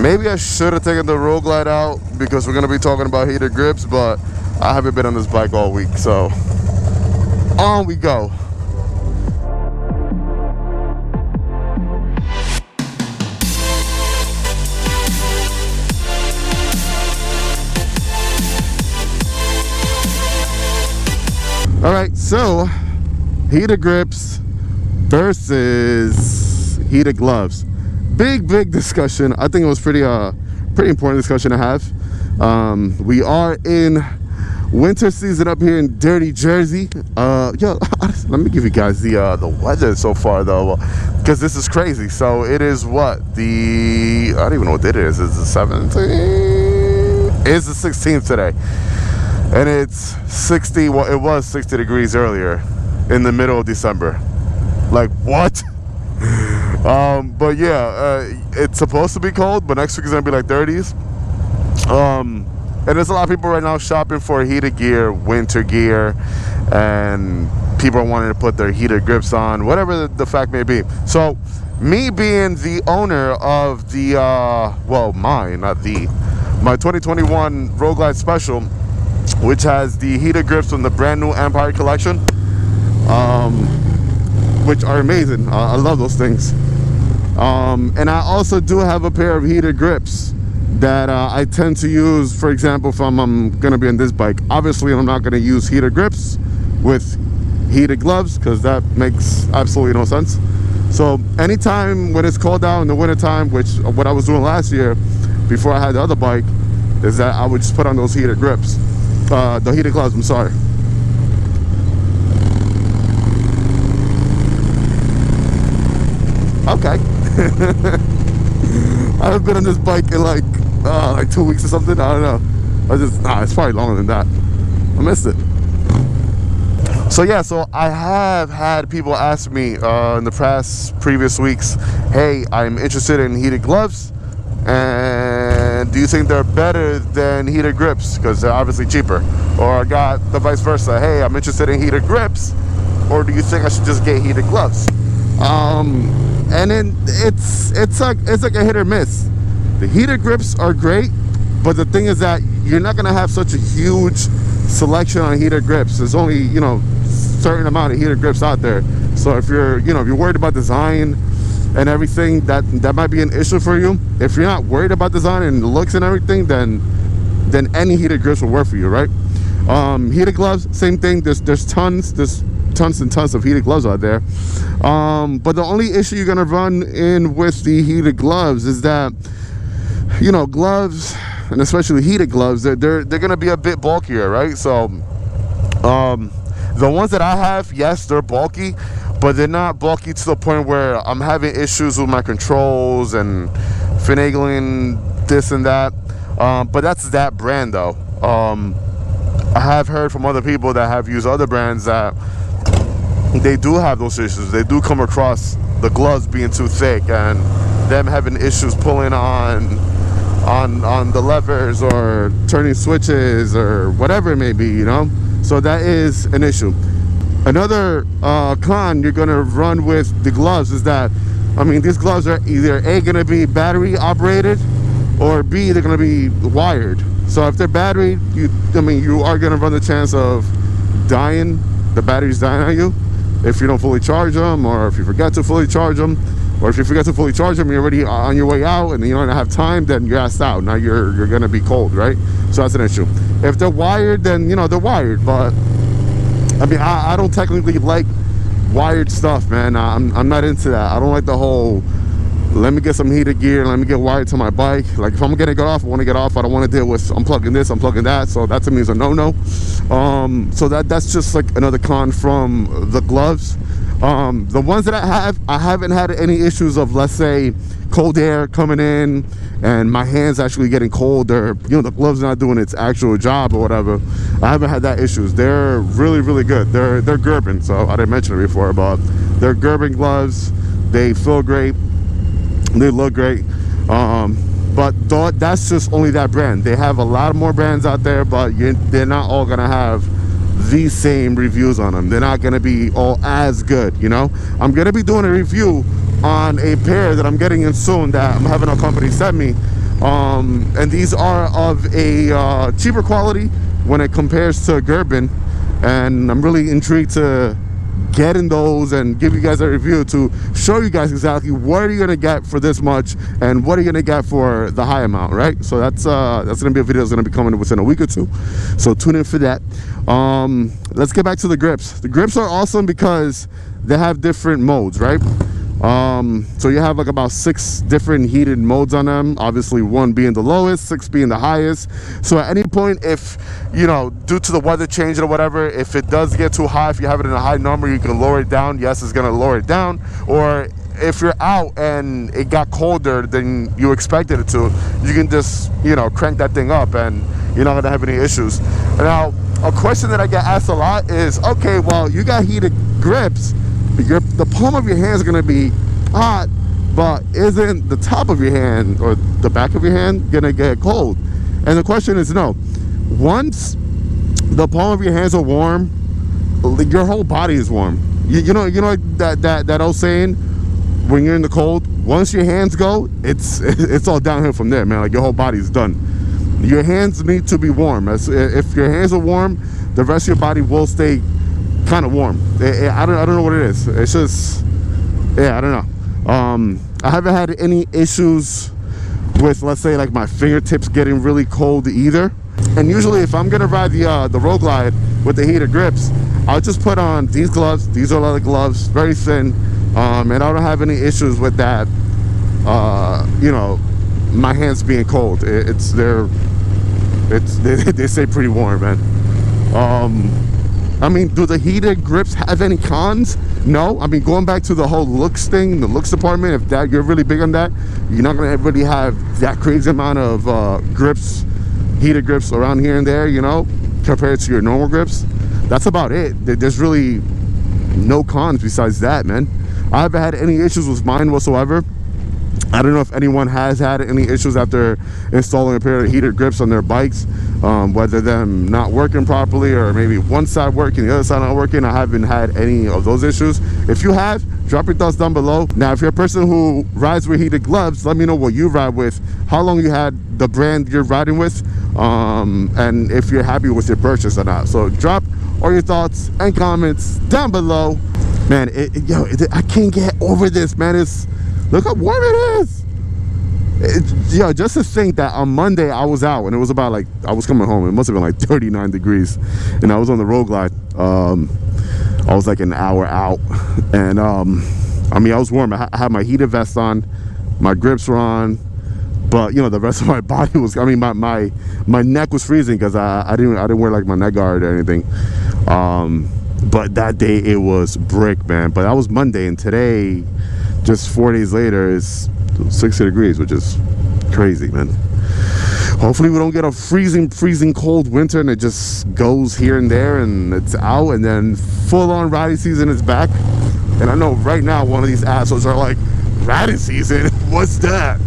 Maybe I should have taken the road glide out because we're gonna be talking about heated grips, but I haven't been on this bike all week, so on we go. All right, so heated grips versus heated gloves. Big discussion. I think it was pretty important discussion to have. We are in winter season up here in dirty Jersey. Yo, let me give you guys the weather so far though, because this is crazy. So it is what, I don't even know what it is. It's the 17th. It's the 16th today. And it's 60, well, it was 60 degrees earlier in the middle of December. Like, what? But yeah, it's supposed to be cold, but next week is gonna be like 30s. And there's a lot of people right now shopping for heated gear, winter gear, and people are wanting to put their heated grips on, whatever the fact may be. So, me being the owner of the, well, my 2021 Road Glide Special, which has the heated grips from the brand new Empire collection, which are amazing. I love those things. And I also do have a pair of heated grips that I tend to use, for example, if I'm gonna be on this bike. Obviously, I'm not gonna use heated grips with heated gloves because that makes absolutely no sense. So anytime when it's cold out in the wintertime, which what I was doing last year before I had the other bike, is that I would just put on those heated grips. The heated gloves, I'm sorry. Okay. I haven't been on this bike in like 2 weeks or something. I don't know. It's probably longer than that. I missed it. So yeah, so I have had people ask me in the previous weeks, hey, I'm interested in heated gloves, and do you think they're better than heated grips because they're obviously cheaper? Or I got the vice versa, hey, I'm interested in heated grips, or do you think I should just get heated gloves? And then it's like a hit or miss. The heated grips are great, but the thing is that you're not gonna have such a huge selection on heated grips. There's only, you know, certain amount of heated grips out there. So if you're, you know, if you're worried about design and everything, that might be an issue for you. If you're not worried about design and the looks and everything, then any heated grips will work for you, right? Heated gloves, same thing. There's tons and tons of heated gloves out there. But the only issue you're gonna run in with the heated gloves is that, you know, gloves, and especially heated gloves, they're gonna be a bit bulkier, right? So the ones that I have, yes, they're bulky, but they're not bulky to the point where I'm having issues with my controls and finagling this and that. But that's that brand though. I have heard from other people that have used other brands that they do have those issues. They do come across the gloves being too thick and them having issues pulling on the levers or turning switches or whatever it may be, you know? So that is an issue. Another con you're gonna run with the gloves is that, I mean, these gloves are either A, gonna be battery operated, or B, they're gonna be wired. So if they're battery, you are gonna run the chance of dying, the batteries dying on you, if you don't fully charge them, or if you forget to fully charge them, or if you forget to fully charge them, you're already on your way out and you don't have time, then you're asked out. Now you're gonna be cold, right? So that's an issue. If they're wired, then, you know, they're wired, but I mean, I don't technically like wired stuff, man. I'm not into that. I don't like the whole, let me get some heated gear, let me get wired to my bike. Like, if I'm gonna get off, I want to get off. I don't want to deal with unplugging this, unplugging that. So that to me is a no-no. So that's just like another con from the gloves. The ones that I haven't had any issues of, let's say, cold air coming in and my hands actually getting cold, or, you know, the gloves not doing its actual job or whatever. I haven't had that issues. They're really good. They're Gerben, so I didn't mention it before, but they're Gerben gloves. They feel great, they look great. But that's just only that brand. They have a lot more brands out there, but they're not all gonna have the same reviews on them. They're not gonna be all as good, you know? I'm gonna be doing a review on a pair that I'm getting in soon that I'm having a company send me. and these are of a cheaper quality when it compares to Gerben, and I'm really intrigued to get in those and give you guys a review to show you guys exactly what are you gonna get for this much and what are you gonna get for the high amount, right? So that's gonna be a video that's gonna be coming within a week or two, so tune in for that. Let's get back to the grips. The grips are awesome because they have different modes, right? So you have like about 6 different heated modes on them, obviously 1 being the lowest, 6 being the highest. So at any point, if you know, due to the weather change or whatever, if it does get too high, if you have it in a high number, you can lower it down. Yes, it's gonna lower it down. Or if you're out and it got colder than you expected it to, you can just, you know, crank that thing up and you're not gonna have any issues. Now, a question that I get asked a lot is, okay, well, you got heated grips, the palm of your hands are going to be hot, but isn't the top of your hand or the back of your hand going to get cold? And the question is no. Once the palm of your hands are warm, your whole body is warm. You know that old saying, when you're in the cold, once your hands go, it's all downhill from there, man. Like, your whole body's done. Your hands need to be warm. If your hands are warm, the rest of your body will stay kind of warm. I don't know what it is. It's just, yeah, I don't know. I haven't had any issues with, let's say, like my fingertips getting really cold either. And usually if I'm gonna ride the Road Glide with the heated grips, I'll just put on these gloves. These are leather gloves, very thin, and I don't have any issues with that. You know, my hands being cold. They stay pretty warm, man. I mean, do the heated grips have any cons? No. I mean, going back to the whole looks thing, the looks department, if that you're really big on that, you're not gonna really have that crazy amount of grips, heated grips around here and there, you know, compared to your normal grips. That's about it. There's really no cons besides that, man. I haven't had any issues with mine whatsoever. I don't know if anyone has had any issues after installing a pair of heated grips on their bikes, whether them not working properly or maybe one side working, the other side not working. I haven't had any of those issues. If you have, drop your thoughts down below. Now, if you're a person who rides with heated gloves, let me know what you ride with, how long you had the brand you're riding with, and if you're happy with your purchase or not. So drop all your thoughts and comments down below. Man, I can't get over this, man. Look how warm it is. Yo, just to think that on Monday I was out and it was about, like, I was coming home, it must have been like 39 degrees, and I was on the Road Glide. I was like an hour out, and I mean, I was warm. I had my heated vest on, my grips were on, but you know, the rest of my body was, I mean, my neck was freezing because I didn't wear like my neck guard or anything. But that day it was brick, man. But that was Monday, and today, just 4 days later, is 60 degrees, which is crazy, man. Hopefully we don't get a freezing cold winter and it just goes here and there and it's out, and then full-on riding season is back. And I know right now one of these assholes are like, riding season? What's that?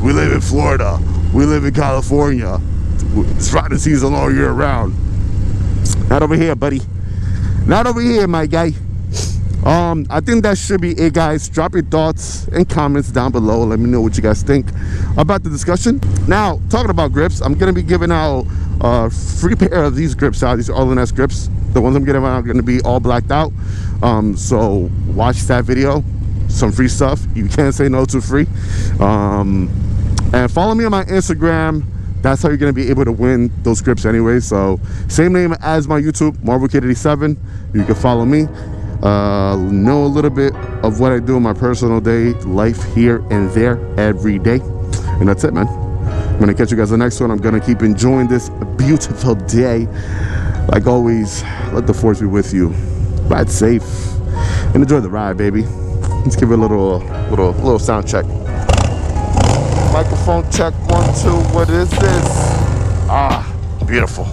We live in Florida. We live in California. It's riding season all year round. Not over here, buddy. Not over here, my guy. I think that should be it, guys. Drop your thoughts and comments down below. Let me know what you guys think about the discussion. Now, talking about grips, I'm gonna be giving out a free pair of these grips out. These are All-in-S grips. The ones I'm giving out are gonna be all blacked out. So watch that video. Some free stuff. You can't say no to free. And follow me on my Instagram. That's how you're gonna be able to win those grips anyway. So same name as my YouTube, MarvelKid87. You can follow me. Know a little bit of what I do in my personal day life here and there every day, and that's it, man. I'm gonna catch you guys in the next one. I'm gonna keep enjoying this beautiful day. Like always, let the force be with you. Ride safe and enjoy the ride, baby. Let's give it a little sound check. Microphone check, 1 2. What is this? Ah, beautiful.